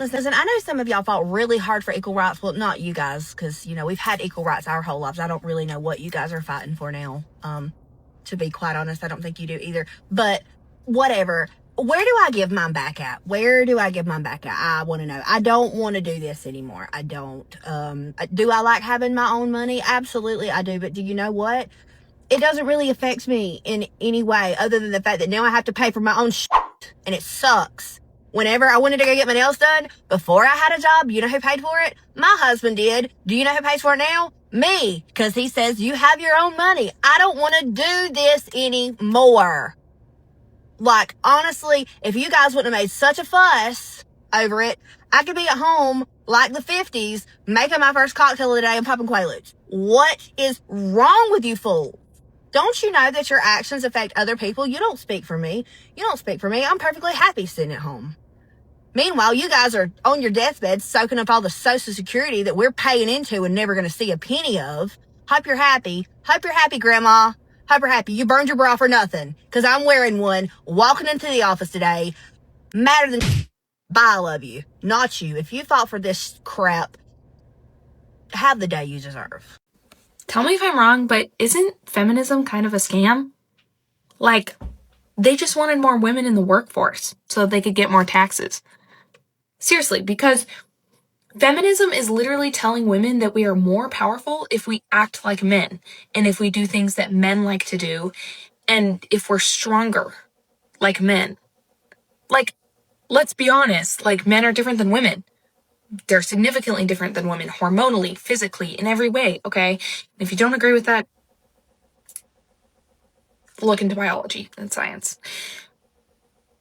Listen, I know some of y'all fought really hard for equal rights. Well, not you guys, because, you know, we've had equal rights our whole lives. I don't really know what you guys are fighting for now. To be quite honest, I don't think you do either. But whatever. Where do I give mine back at? Where do I give mine back at? I want to know. I don't want to do this anymore. I don't. Do I like having my own money? Absolutely, I do. But do you know what? It doesn't really affect me in any way other than the fact that now I have to pay for my own shit, and it sucks. Whenever I wanted to go get my nails done, before I had a job, you know who paid for it? My husband did. Do you know who pays for it now? Me. Because he says, you have your own money. I don't want to do this anymore. Like, honestly, if you guys wouldn't have made such a fuss over it, I could be at home like the 50s, making my first cocktail of the day and popping Quaaludes. What is wrong with you fools? Don't you know that your actions affect other people? You don't speak for me. You don't speak for me. I'm perfectly happy sitting at home. Meanwhile, you guys are on your deathbed soaking up all the Social Security that we're paying into and never going to see a penny of. Hope you're happy. Hope you're happy, Grandma. Hope you're happy. You burned your bra for nothing. Because I'm wearing one, walking into the office today. Madder than I love you. Not you. If you fought for this crap, have the day you deserve. Tell me if I'm wrong, but isn't feminism kind of a scam? Like, they just wanted more women in the workforce so they could get more taxes. Seriously, because feminism is literally telling women that we are more powerful if we act like men, and if we do things that men like to do, and if we're stronger like men. Like, let's be honest, like, men are different than women. They're significantly different than women, hormonally, physically, in every way, okay? If you don't agree with that, look into biology and science.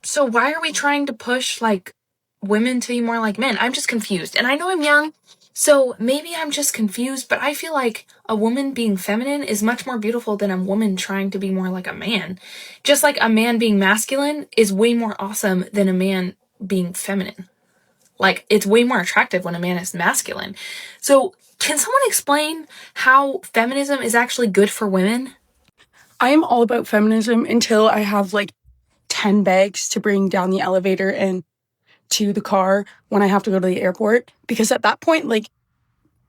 So why are we trying to push, like, women to be more like men? I'm just confused. And I know I'm young, so maybe I'm just confused, but I feel like a woman being feminine is much more beautiful than a woman trying to be more like a man. Just like a man being masculine is way more awesome than a man being feminine. Like, it's way more attractive when a man is masculine. So can someone explain how feminism is actually good for women? I am all about feminism until I have like 10 bags to bring down the elevator and to the car when I have to go to the airport. Because at that point, like,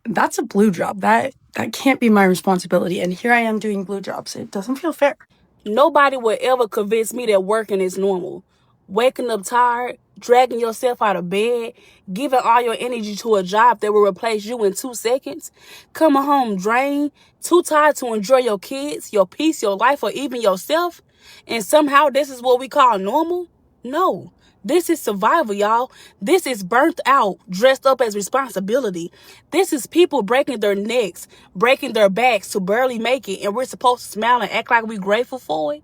that's a blue job. That can't be my responsibility. And here I am doing blue jobs. It doesn't feel fair. Nobody will ever convince me that working is normal. Waking up tired, dragging yourself out of bed, giving all your energy to a job that will replace you in 2 seconds, coming home drained, too tired to enjoy your kids, your peace, your life, or even yourself, and somehow this is what we call normal? No. This is survival, y'all. This is burnt out, dressed up as responsibility. This is people breaking their necks, breaking their backs to barely make it, and we're supposed to smile and act like we're grateful for it?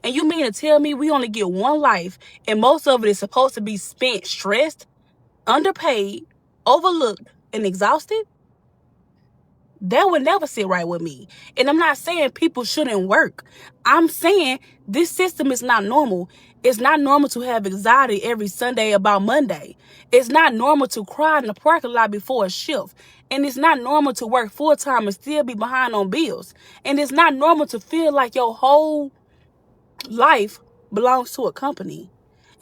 And you mean to tell me we only get one life, and most of it is supposed to be spent stressed, underpaid, overlooked, and exhausted? That would never sit right with me. And I'm not saying people shouldn't work. I'm saying this system is not normal. It's not normal to have anxiety every Sunday about Monday. It's not normal to cry in the parking lot before a shift. And it's not normal to work full-time and still be behind on bills. And it's not normal to feel like your whole life belongs to a company.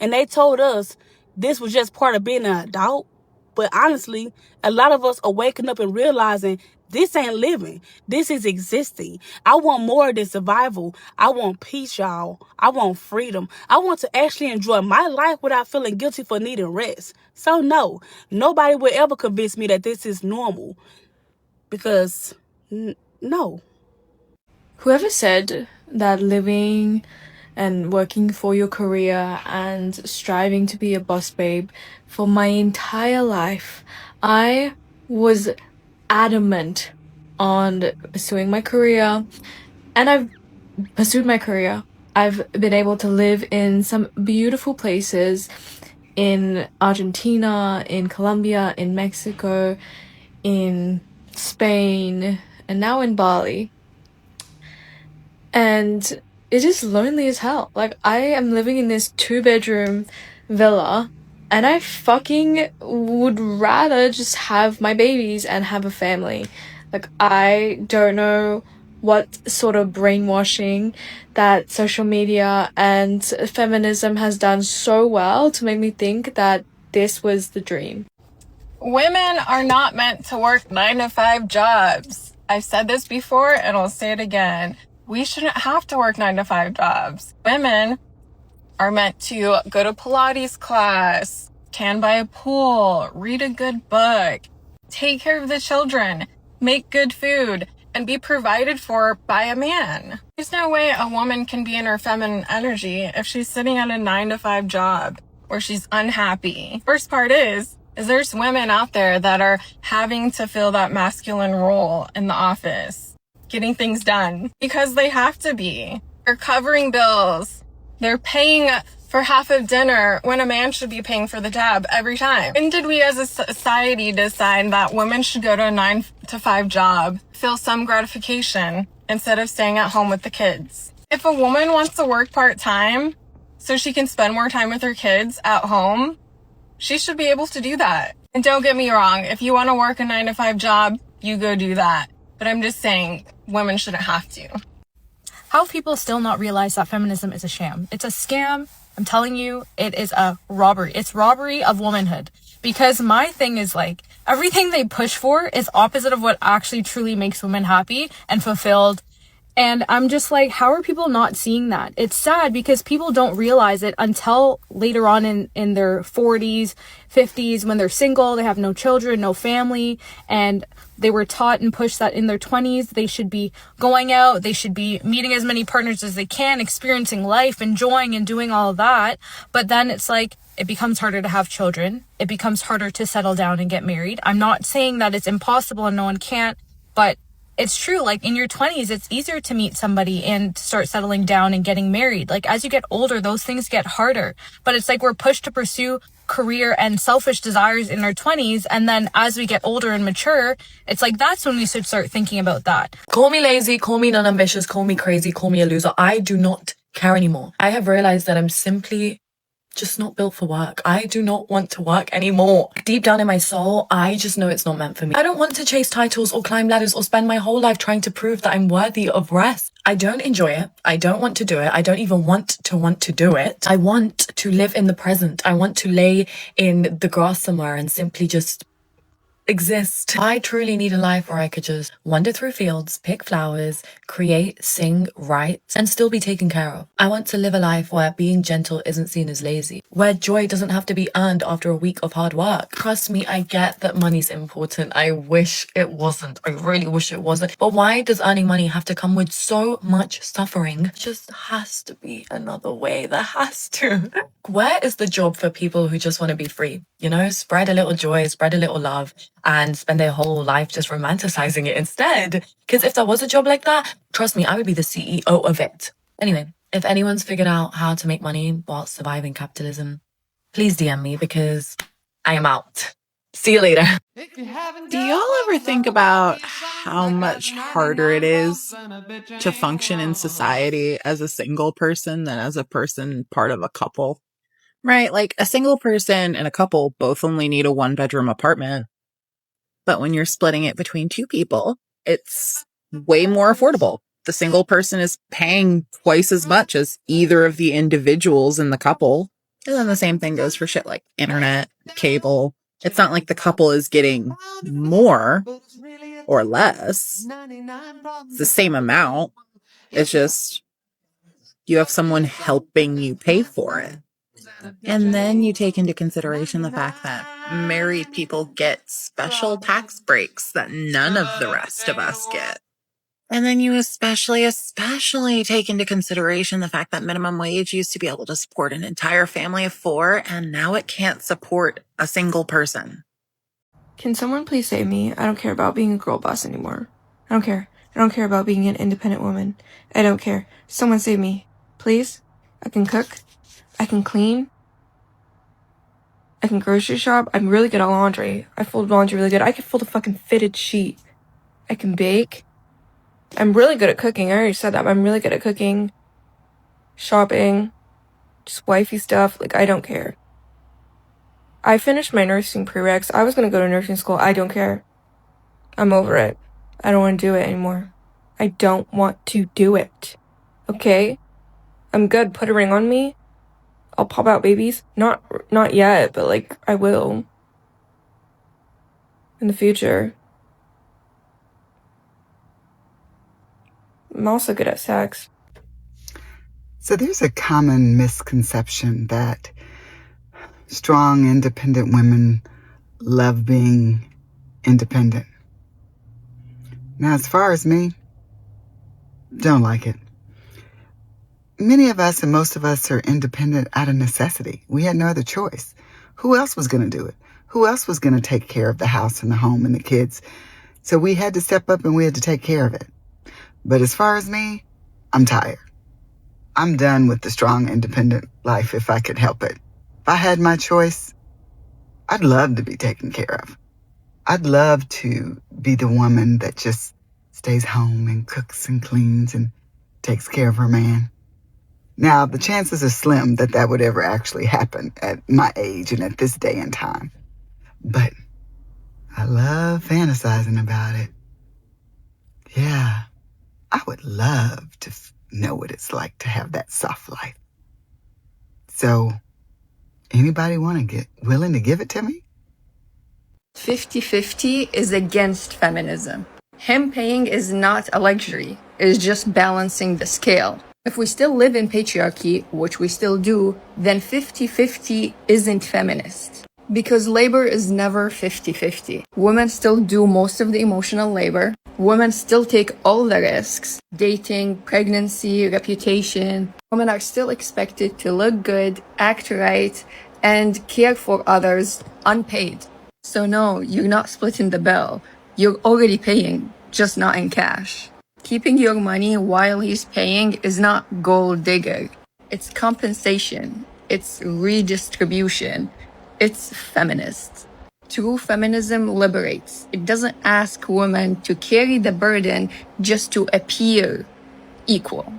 And they told us this was just part of being an adult. But honestly, a lot of us are waking up and realizing this ain't living. This is existing. I want more than survival. I want peace, y'all. I want freedom. I want to actually enjoy my life without feeling guilty for needing rest. So no, nobody will ever convince me that this is normal. Because, no. Whoever said that living and working for your career and striving to be a boss babe for my entire life, I was adamant on pursuing my career, and I've pursued my career. I've been able to live in some beautiful places in Argentina, in Colombia, in Mexico, in Spain, and now in Bali. And it is lonely as hell. Like, I am living in this 2-bedroom villa, and I fucking would rather just have my babies and have a family. Like, I don't know what sort of brainwashing that social media and feminism has done so well to make me think that this was the dream. Women are not meant to work 9-to-5 jobs. I've said this before and I'll say it again. We shouldn't have to work 9-to-5 jobs. Women are meant to go to Pilates class, tan by a pool, read a good book, take care of the children, make good food, and be provided for by a man. There's no way a woman can be in her feminine energy if she's sitting at a 9-to-5 job or she's unhappy. First part is there's women out there that are having to fill that masculine role in the office, getting things done because they have to be. They're covering bills. They're paying for half of dinner when a man should be paying for the tab every time. When did we as a society decide that women should go to a 9-to-5 job, feel some gratification, instead of staying at home with the kids? If a woman wants to work part-time so she can spend more time with her kids at home, she should be able to do that. And don't get me wrong, if you want to work a 9-to-5 job, you go do that. But I'm just saying, women shouldn't have to. How people still not realize that feminism is a sham? It's a scam. I'm telling you, it is a robbery. It's robbery of womanhood. Because my thing is like, everything they push for is opposite of what actually truly makes women happy and fulfilled. And I'm just like, how are people not seeing that? It's sad because people don't realize it until later on in their 40s, 50s, when they're single, they have no children, no family, and they were taught and pushed that in their 20s, they should be going out, they should be meeting as many partners as they can, experiencing life, enjoying and doing all of that. But then it's like, it becomes harder to have children. It becomes harder to settle down and get married. I'm not saying that it's impossible and no one can't, but it's true. Like in your 20s, it's easier to meet somebody and start settling down and getting married. Like as you get older, those things get harder. But it's like we're pushed to pursue career and selfish desires in our 20s. And then as we get older and mature, it's like that's when we should start thinking about that. Call me lazy, call me non-ambitious, call me crazy, call me a loser. I do not care anymore. I have realized that I'm simply just not built for work. I do not want to work anymore. Deep down in my soul, I just know it's not meant for me. I don't want to chase titles or climb ladders or spend my whole life trying to prove that I'm worthy of rest. I don't enjoy it. I don't want to do it. I don't even want to do it. I want to live in the present. I want to lay in the grass somewhere and simply just exist. I truly need a life where I could just wander through fields, pick flowers, create, sing, write, and still be taken care of. I want to live a life where being gentle isn't seen as lazy, where joy doesn't have to be earned after a week of hard work. Trust me, I get that money's important. I wish it wasn't. I really wish it wasn't. But why does earning money have to come with so much suffering? It just has to be another way. There has to. Where is the job for people who just want to be free? You know, spread a little joy, spread a little love, and spend their whole life just romanticizing it instead. Because if there was a job like that, trust me, I would be the CEO of it. Anyway, if anyone's figured out how to make money while surviving capitalism, please DM me because I am out. See you later. Do y'all ever think about how much harder it is to function in society as a single person than as a person part of a couple? Right? Like a single person and a couple both only need a 1-bedroom apartment. But when you're splitting it between 2 people, it's way more affordable. The single person is paying twice as much as either of the individuals in the couple. And then the same thing goes for shit like internet, cable. It's not like the couple is getting more or less. It's the same amount. It's just you have someone helping you pay for it. And then you take into consideration the fact that married people get special tax breaks that none of the rest of us get. And then you especially take into consideration the fact that minimum wage used to be able to support an entire family of 4, and now it can't support a single person. Can someone please save me? I don't care about being a girl boss anymore. I don't care. I don't care about being an independent woman. I don't care. Someone save me. Please? I can cook. I can clean. I can grocery shop. I'm really good at laundry. I fold laundry really good. I can fold a fucking fitted sheet. I can bake. I'm really good at cooking. I already said that, but I'm really good at cooking. Shopping. Just wifey stuff. Like, I don't care. I finished my nursing prereqs. I was gonna go to nursing school. I don't care. I'm over it. I don't want to do it anymore. I don't want to do it. Okay? I'm good. Put a ring on me. I'll pop out babies. Not yet, but like I will. In the future. I'm also good at sex. So there's a common misconception that strong, independent women love being independent. Now, as far as me, don't like it. Many of us and most of us are independent out of necessity. We had no other choice. Who else was going to do it? Who else was going to take care of the house and the home and the kids? So we had to step up and we had to take care of it. But as far as me, I'm tired. I'm done with the strong, independent life if I could help it. If I had my choice, I'd love to be taken care of. I'd love to be the woman that just stays home and cooks and cleans and takes care of her man. Now, the chances are slim that that would ever actually happen at my age and at this day and time. But I love fantasizing about it. Yeah, I would love to know what it's like to have that soft life. So, anybody willing to give it to me? 50-50 is against feminism. Him paying is not a luxury, it's just balancing the scale. If we still live in patriarchy, which we still do, then 50-50 isn't feminist. Because labor is never 50-50. Women still do most of the emotional labor. Women still take all the risks. Dating, pregnancy, reputation. Women are still expected to look good, act right, and care for others unpaid. So no, you're not splitting the bill. You're already paying, just not in cash. Keeping your money while he's paying is not gold digger. It's compensation. It's redistribution. It's feminist. True feminism liberates. It doesn't ask women to carry the burden just to appear equal.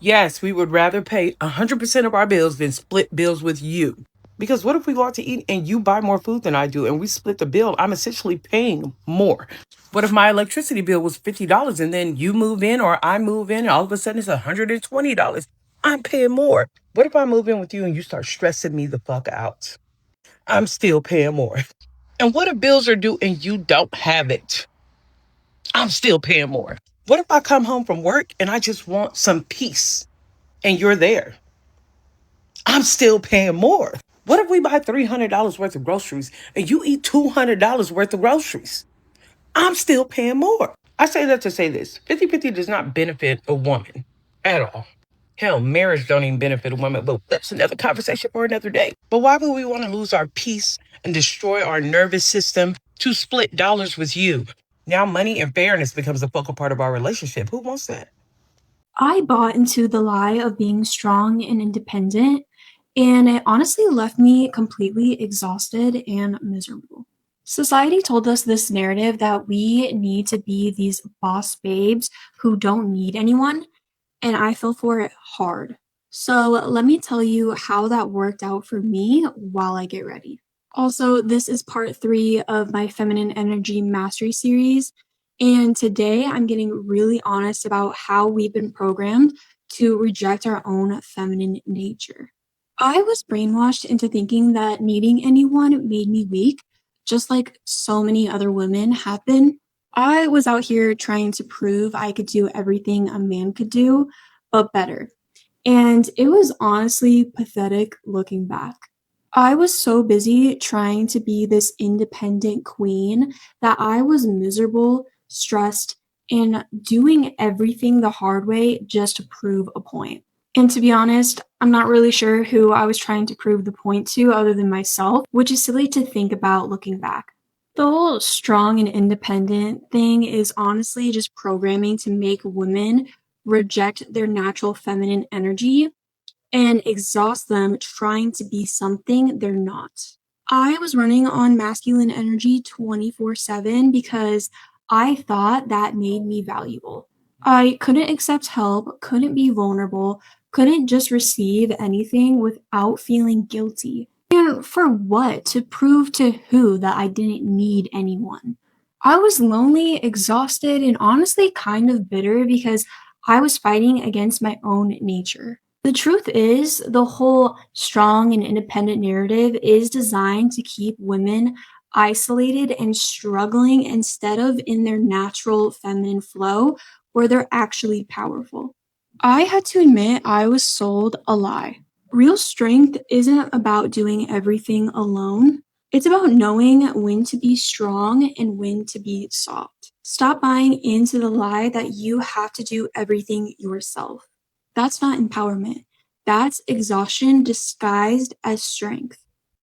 Yes, we would rather pay 100% of our bills than split bills with you. Because what if we go out to eat and you buy more food than I do and we split the bill? I'm essentially paying more. What if my electricity bill was $50 and then you move in or I move in and all of a sudden it's $120? I'm paying more. What if I move in with you and you start stressing me the fuck out? I'm still paying more. And what if bills are due and you don't have it? I'm still paying more. What if I come home from work and I just want some peace and you're there? I'm still paying more. What if we buy $300 worth of groceries and you eat $200 worth of groceries? I'm still paying more. I say that to say this. 50-50 does not benefit a woman at all. Hell, marriage don't even benefit a woman, but that's another conversation for another day. But why would we want to lose our peace and destroy our nervous system to split dollars with you? Now money and fairness becomes a focal part of our relationship. Who wants that? I bought into the lie of being strong and independent, and it honestly left me completely exhausted and miserable. Society told us this narrative that we need to be these boss babes who don't need anyone, and I fell for it hard. So let me tell you how that worked out for me while I get ready. Also, this is part 3 of my Feminine Energy Mastery series, and today I'm getting really honest about how we've been programmed to reject our own feminine nature. I was brainwashed into thinking that needing anyone made me weak, just like so many other women have been. I was out here trying to prove I could do everything a man could do, but better. And it was honestly pathetic looking back. I was so busy trying to be this independent queen that I was miserable, stressed, and doing everything the hard way just to prove a point. And to be honest, I'm not really sure who I was trying to prove the point to other than myself, which is silly to think about looking back. The whole strong and independent thing is honestly just programming to make women reject their natural feminine energy and exhaust them trying to be something they're not. I was running on masculine energy 24/7 because I thought that made me valuable. I couldn't accept help, couldn't be vulnerable, couldn't just receive anything without feeling guilty. And for what? To prove to who that I didn't need anyone? I was lonely, exhausted, and honestly kind of bitter because I was fighting against my own nature. The truth is, the whole strong and independent narrative is designed to keep women isolated and struggling instead of in their natural feminine flow where they're actually powerful. I had to admit I was sold a lie. Real strength isn't about doing everything alone. It's about knowing when to be strong and when to be soft. Stop buying into the lie that you have to do everything yourself. That's not empowerment. That's exhaustion disguised as strength.